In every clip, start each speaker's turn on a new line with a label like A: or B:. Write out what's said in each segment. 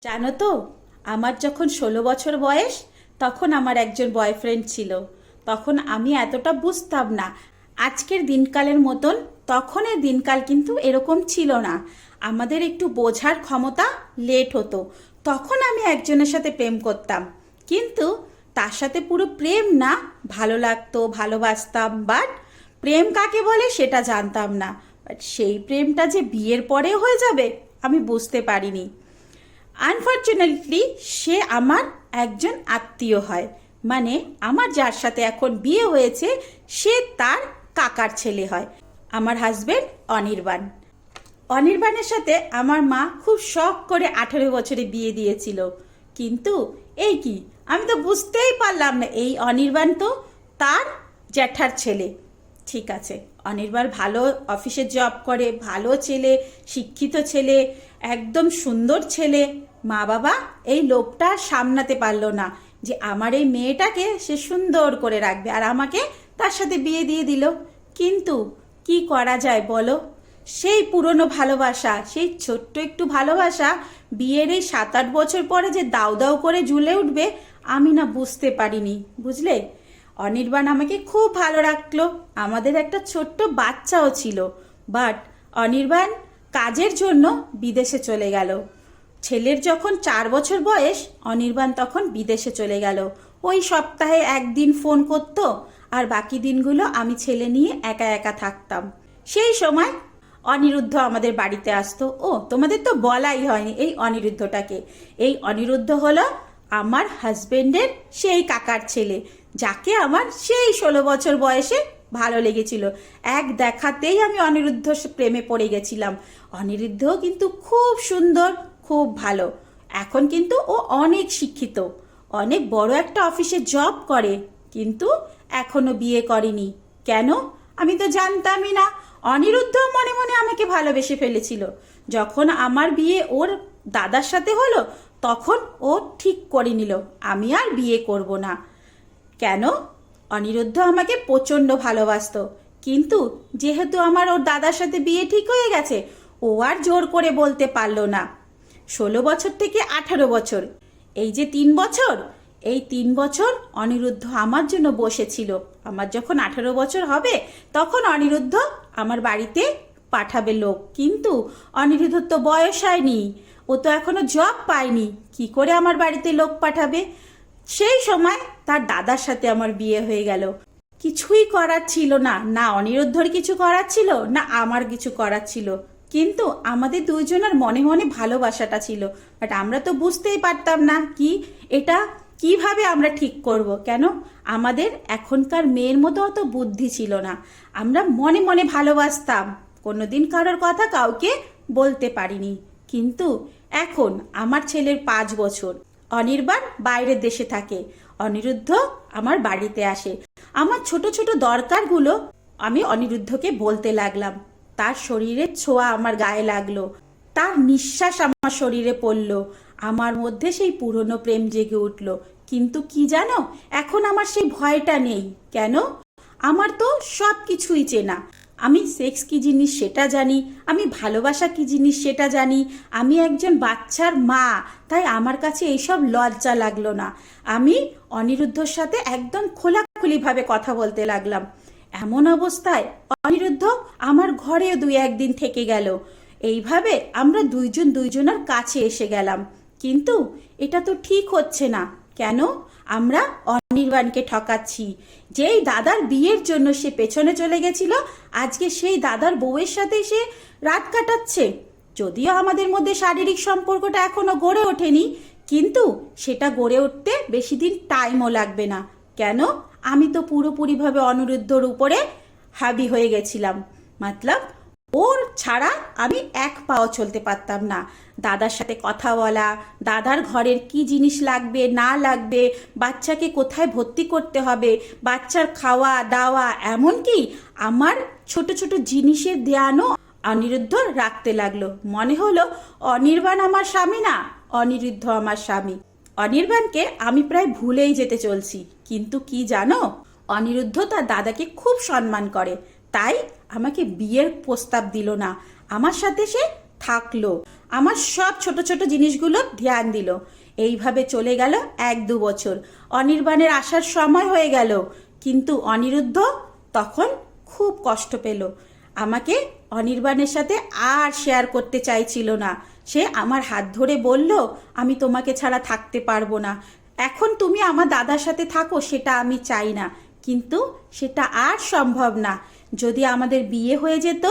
A: জানো তো, আমার যখন 16 বছর বয়স তখন আমার একজন বয়ফ্রেন্ড ছিল। তখন আমি এতটা বুঝতাম না আজকের দিনকালের মতন। তখনের দিনকাল কিন্তু এরকম ছিল না, আমাদের একটু বোঝার ক্ষমতা লেট হতো। তখন আমি একজনের সাথে প্রেম করতাম, কিন্তু তার সাথে পুরো প্রেম না, ভালো লাগতো, ভালোবাসতাম, বাট প্রেম কাকে বলে সেটা জানতাম না। বাট সেই প্রেমটা যে বিয়ের পরে হয়ে যাবে আমি বুঝতে পারিনি। আনফর্চুনেটলি সে আমার একজন আত্মীয় হয়, মানে আমার যার সাথে এখন বিয়ে হয়েছে সে তার কাকার ছেলে হয়। আমার হাজবেন্ড অনির্বাণ। অনির্বাণের সাথে আমার মা খুব শখ করে 18 বছরে বিয়ে দিয়েছিল। কিন্তু এই কি, আমি তো বুঝতেই পারলাম না এই অনির্বাণ তো তার জ্যাঠার ছেলে। ঠিক আছে, অনির্বাণ ভালো অফিসে জব করে, ভালো ছেলে, শিক্ষিত ছেলে, একদম সুন্দর ছেলে। মা বাবা এই লোভটা সামলাতে পারলো না যে আমার এই মেয়েটাকে সে সুন্দর করে রাখবে, আর আমাকে তার সাথে বিয়ে দিয়ে দিল। কিন্তু কি করা যায় বলো, সেই পুরনো ভালোবাসা, সেই ছোট্ট একটু ভালোবাসা বিয়ের এই 7-8 বছর পরে যে দাউ দাউ করে জ্বলে উঠবে আমি না বুঝতে পারিনি, বুঝলে। অনির্বাণ আমাকে খুব ভালো রাখলো, আমাদের একটা ছোট্ট বাচ্চাও ছিল। বাট অনির্বাণ কাজের জন্য বিদেশে চলে গেল। ছেলের যখন 4 বছর বয়স অনির্বাণ তখন বিদেশে চলে গেল। ওই সপ্তাহে একদিন ফোন করতো, আর বাকি দিনগুলো আমি ছেলে নিয়ে একা একা থাকতাম। সেই সময় অনিরুদ্ধ আমাদের বাড়িতে আসতো। ও তোমাদের তো বলাই হয়নি এই অনিরুদ্ধটাকে। এই অনিরুদ্ধ হলো আমার হাজবেন্ডের সেই কাকার ছেলে, যাকে আমার সেই 16 বছর বয়সে ভালো লেগেছিল। এক দেখাতেই আমি অনিরুদ্ধ প্রেমে পড়ে গেছিলাম। অনিরুদ্ধও কিন্তু খুব সুন্দর, খুব ভালো। এখন কিন্তু ও অনেক শিক্ষিত, অনেক বড় একটা অফিসে জব করে, কিন্তু এখনো বিয়ে করেনি। কেন? আমি তো জানতামই না। অনিরুদ্ধ মনে মনে আমাকে ভালোবেসে ফেলেছিল। যখন আমার বিয়ে ওর দাদার সাথে হলো তখন ও ঠিক করে নিল আমি আর বিয়ে করব না। কেন? অনিরুদ্ধ আমাকে প্রচণ্ড ভালোবাসতো, কিন্তু যেহেতু আমার ওর দাদার সাথে বিয়ে ঠিক হয়ে গেছে ও আর জোর করে বলতে পারলো না। 16 বছর থেকে 18 বছর, এই যে 3 বছর, এই 3 বছর অনিরুদ্ধ আমার জন্য বসেছিল। আমার যখন 18 বছর হবে তখন অনিরুদ্ধ আমার বাড়িতে পাঠাবে লোক, কিন্তু অনিরুদ্ধর তো বয়স হয়নি, ও তো এখনো জব পায়নি, কি করে আমার বাড়িতে লোক পাঠাবে। সেই সময় তার দাদার সাথে আমার বিয়ে হয়ে গেল। কিছুই করার ছিল না, না অনিরুদ্ধর কিছু করার ছিল, না আমার কিছু করার ছিল, কিন্তু আমাদের দুইজনের মনে মনে ভালোবাসাটা ছিল। বাট আমরা তো বুঝতেই পারতাম না কি এটা কিভাবে আমরা ঠিক করব। কেন? আমাদের এখনকার মেয়ের মতো অত বুদ্ধি ছিল না। আমরা মনে মনে ভালোবাসতাম, কোনোদিন কারোর কথা কাউকে বলতে পারিনি। কিন্তু এখন আমার ছেলের 5 বছর, অনির্বাণ বাইরের দেশে থাকে, অনিরুদ্ধ আমার বাড়িতে আসে। আমার ছোট ছোট দরকারগুলো আমি অনিরুদ্ধকে বলতে লাগলাম। তার শরীরের ছোঁয়া আমার গায়ে লাগলো, তার নিঃশ্বাস আমার শরীরে পড়লো, আমার মধ্যে সেই পুরনো প্রেম জেগে উঠলো। কিন্তু কি জানো, এখন আমার সেই ভয়টা নেই। কেন? আমার তো সব কিছুই চেনা। আমি সেক্স কি জিনিস সেটা জানি, আমি ভালোবাসা কি জিনিস সেটা জানি, আমি একজন বাচ্চার মা, তাই আমার কাছে এইসব লজ্জা লাগলো না। আমি অনিরুদ্ধর সাথে একদম খোলাখুলিভাবে কথা বলতে লাগলাম। এমন অবস্থায় অনিরুদ্ধ আমার ঘরেও 2-1 দিন থেকে গেল। এইভাবে আমরা দুইজন দুইজনের কাছে এসে গেলাম। কিন্তু এটা তো ঠিক হচ্ছে না। কেন? আমরা অনির্বাণকে ঠকাচ্ছি। যেই দাদার বিয়ের জন্য সে পেছনে চলে গেছিল, আজকে সেই দাদার বউয়ের সাথে সে রাত কাটাচ্ছে। যদিও আমাদের মধ্যে শারীরিক সম্পর্কটা এখনো গড়ে ওঠেনি, কিন্তু সেটা গড়ে উঠতে বেশি দিন টাইমও লাগবে না। কেন? আমি তো পুরোপুরিভাবে অনিরুদ্ধর উপরে হাবি হয়ে গেছিলাম। মতলব ওর ছাড়া আমি এক পাও চলতে পারতাম না। দাদার সাথে কথা বলা, দাদার ঘরের কি জিনিস লাগবে না লাগবে, বাচ্চাকে কোথায় ভর্তি করতে হবে, বাচ্চার খাওয়া দাওয়া, এমনকি আমার ছোট ছোট জিনিসের ধ্যানও অনিরুদ্ধ রাখতে লাগলো। মনে হলো অনির্বাণ আমার স্বামী না, অনিরুদ্ধ আমার স্বামী। অনির্বাণকে আমি প্রায় ভুলেই যেতে চলছি। কিন্তু কি জানো, অনিরুদ্ধ তার দাদাকে খুব সম্মান করে, তাই আমাকে বিয়ের প্রস্তাব দিল না, আমার সাথে সে থাকলো, আমার সব ছোট ছোট জিনিসগুলো ধ্যান দিল। এইভাবে চলে গেল 1-2 বছর। অনির্বাণের আসার সময় হয়ে গেল, কিন্তু অনিরুদ্ধ তখন খুব কষ্ট পেল। আমাকে অনির্বাণের সাথে আর শেয়ার করতে চাইছিল না। সে আমার হাত ধরে বলল, আমি তোমাকে ছাড়া থাকতে পারবো না। এখন তুমি আমার দাদার সাথে থাকো সেটা আমি চাই না, কিন্তু সেটা আর সম্ভব না। যদি আমাদের বিয়ে হয়ে যেত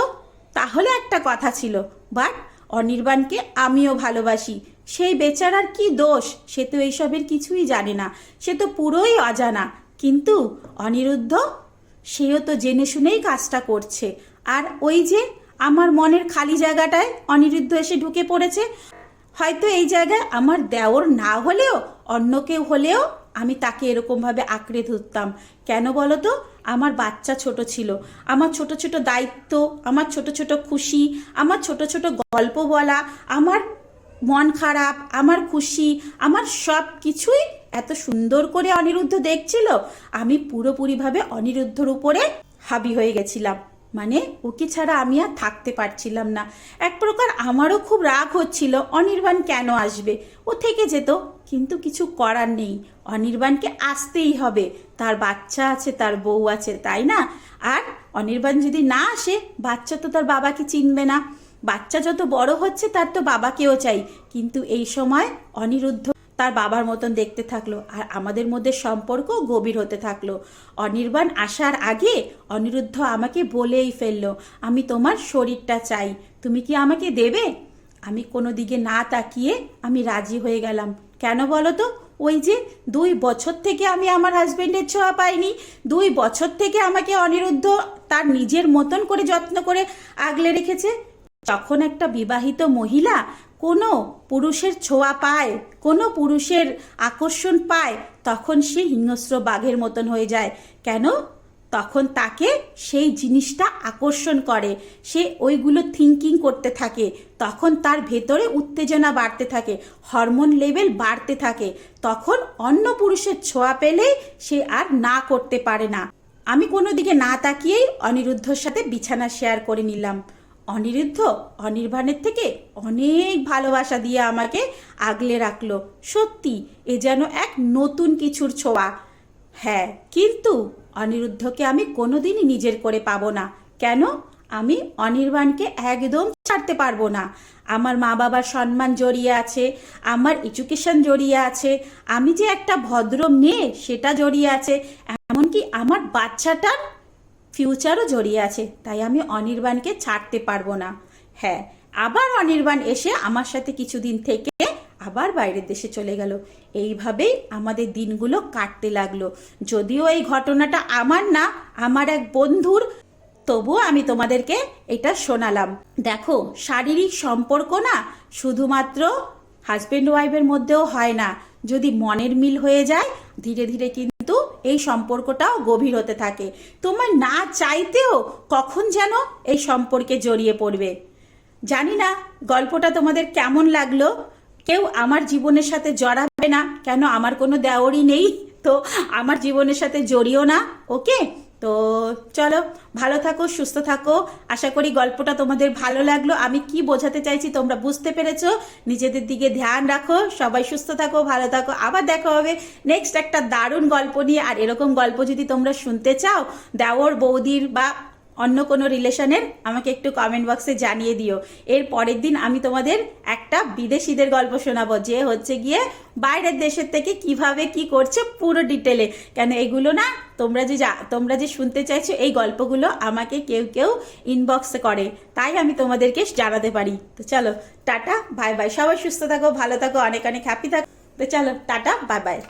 A: তাহলে একটা কথা ছিল, বাট অনির্বাণকে আমিও ভালোবাসি। সেই বেচারার কি দোষ? সে তো এইসবের কিছুই জানে না, সে তো পুরোই অজানা। কিন্তু অনিরুদ্ধ, সেও তো জেনে শুনেই কাজটা করছে। আর ওই যে আমার মনের খালি জায়গাটায় অনিরুদ্ধ এসে ঢুকে পড়েছে। হয়তো এই জায়গায় আমার দেওর না হলেও অন্য কেউ হলেও আমি তাকে এরকমভাবে আঁকড়ে ধরতাম। কেন বলো তো? আমার বাচ্চা ছোট ছিল, আমার ছোট ছোট দায়িত্ব, আমার ছোট ছোট খুশি, আমার ছোট ছোট গল্প বলা, আমার মন খারাপ, আমার খুশি, আমার সব কিছুই এত সুন্দর করে অনিরুদ্ধ দেখছিল। আমি পুরোপুরিভাবে অনিরুদ্ধর উপরে হাবি হয়ে গেছিলাম। মানে ওকে ছাড়া আমি আর থাকতে পারছিলাম না। এক প্রকার আমারও খুব রাগ হচ্ছিল, অনির্বাণ কেন আসবে, ও থেকে যেত। কিন্তু কিছু করার নেই, অনির্বাণকে আসতেই হবে। তার বাচ্চা আছে, তার বউ আছে, তাই না? আর অনির্বাণ যদি না আসে, বাচ্চা তো তার বাবাকে চিনবে না। বাচ্চা যত বড় হচ্ছে তার তো বাবাকেও চাই। কিন্তু এই সময় অনিরুদ্ধ তার বাবার মতন দেখতে থাকলো, আর আমাদের মধ্যে সম্পর্ক গভীর হতে থাকলো। অনির্বাণ আসার আগে অনিরুদ্ধ আমাকে বলেই ফেললো, আমি তোমার শরীরটা চাই, তুমি কি আমাকে দেবে? আমি কোনো দিকে না তাকিয়ে আমি রাজি হয়ে গেলাম। কেন বলো তো? ওই যে 2 বছর থেকে আমি আমার হাজবেন্ডের ছোঁয়া পাইনি, 2 বছর থেকে আমাকে অনিরুদ্ধ তার নিজের মতন করে যত্ন করে আগলে রেখেছে। যখন একটা বিবাহিত মহিলা কোনো পুরুষের ছোঁয়া পায়, কোনো পুরুষের আকর্ষণ পায়, তখন সে হিংস্র বাঘের মতন হয়ে যায়। কেন? তখন তাকে সেই জিনিসটা আকর্ষণ করে, সে ওইগুলো থিঙ্কিং করতে থাকে, তখন তার ভেতরে উত্তেজনা বাড়তে থাকে, হরমোন লেভেল বাড়তে থাকে। তখন অন্য পুরুষের ছোঁয়া পেলেই সে আর না করতে পারে না। আমি কোনো দিকে না তাকিয়েই অনিরুদ্ধর সাথে বিছানা শেয়ার করে নিলাম। অনিরুদ্ধ অনির্বাণের থেকে অনেক ভালোবাসা দিয়ে আমাকে আগলে রাখলো। সত্যি এ যেন এক নতুন কিছুর ছোঁয়া। হ্যাঁ, কিন্তু অনিরুদ্ধকে আমি কোনোদিনই নিজের করে পাবো না। কেন? আমি অনির্বাণকে একদম ছাড়তে পারবো না। আমার মা বাবার সম্মান জড়িয়ে আছে, আমার এডুকেশন জড়িয়ে আছে, আমি যে একটা ভদ্র মেয়ে সেটা জড়িয়ে আছে, এমনকি আমার বাচ্চাটার ফিউচারও জড়িয়ে আছে। তাই আমি অনির্বাণকে ছাড়তে পারবো না। হ্যাঁ, আবার অনির্বাণ এসে আমার সাথে কিছুদিন থেকে আবার বাইরের দেশে চলে গেল। এইভাবেই আমাদের দিনগুলো কাটতে লাগলো। যদিও এই ঘটনাটা আমার না, আমার এক বন্ধুর, তবুও আমি তোমাদেরকে এটা শোনালাম। দেখো, শারীরিক সম্পর্ক না শুধুমাত্র হাজব্যান্ড ওয়াইফের মধ্যেও হয় না। যদি মনের মিল হয়ে যায়, ধীরে ধীরে কিন্তু এই সম্পর্কটাও গভীর হতে থাকে। তোমার না চাইতেও কখন যেন এই সম্পর্কে জড়িয়ে পড়বে। জানি না গল্পটা তোমাদের কেমন লাগলো। কেউ আমার জীবনের সাথে জড়াবে না, কেন? আমার কোনো দেওরই নেই, তো আমার জীবনের সাথে জড়িও না। ওকে, তো চলো, ভালো থাকো, সুস্থ থাকো। আশা করি গল্পটা তোমাদের ভালো লাগলো। আমি কি বোঝাতে চাইছি তোমরা বুঝতে পেরেছো। নিজেদের দিকে ধ্যান রাখো, সবাই সুস্থ থাকো, ভালো থাকো। আবার দেখা হবে নেক্সট একটা দারুণ গল্প নিয়ে। আর এরকম গল্প যদি তোমরা শুনতে চাও, দেওর বৌদির বা অন্য কোনো রিলেশনের, আমাকে একটু কমেন্ট বক্সে জানিয়ে দিও। এর পরের দিন আমি তোমাদের একটা বিদেশিদের গল্প শোনাবো, যে হচ্ছে গিয়ে বাইরের দেশের থেকে কিভাবে কি করছে পুরো ডিটেলে। কেন এগুলো না তোমরা যে শুনতে চাইছো, এই গল্পগুলো আমাকে কেউ কেউ ইনবক্সে করে, তাই আমি তোমাদেরকে জানাতে পারি। তো চলো, টাটা, বাই বাই। সবাই সুস্থ থাকো, ভালো থাকো, অনেক অনেক হ্যাপি থাকো। তো চলো, টাটা, বাই বাই।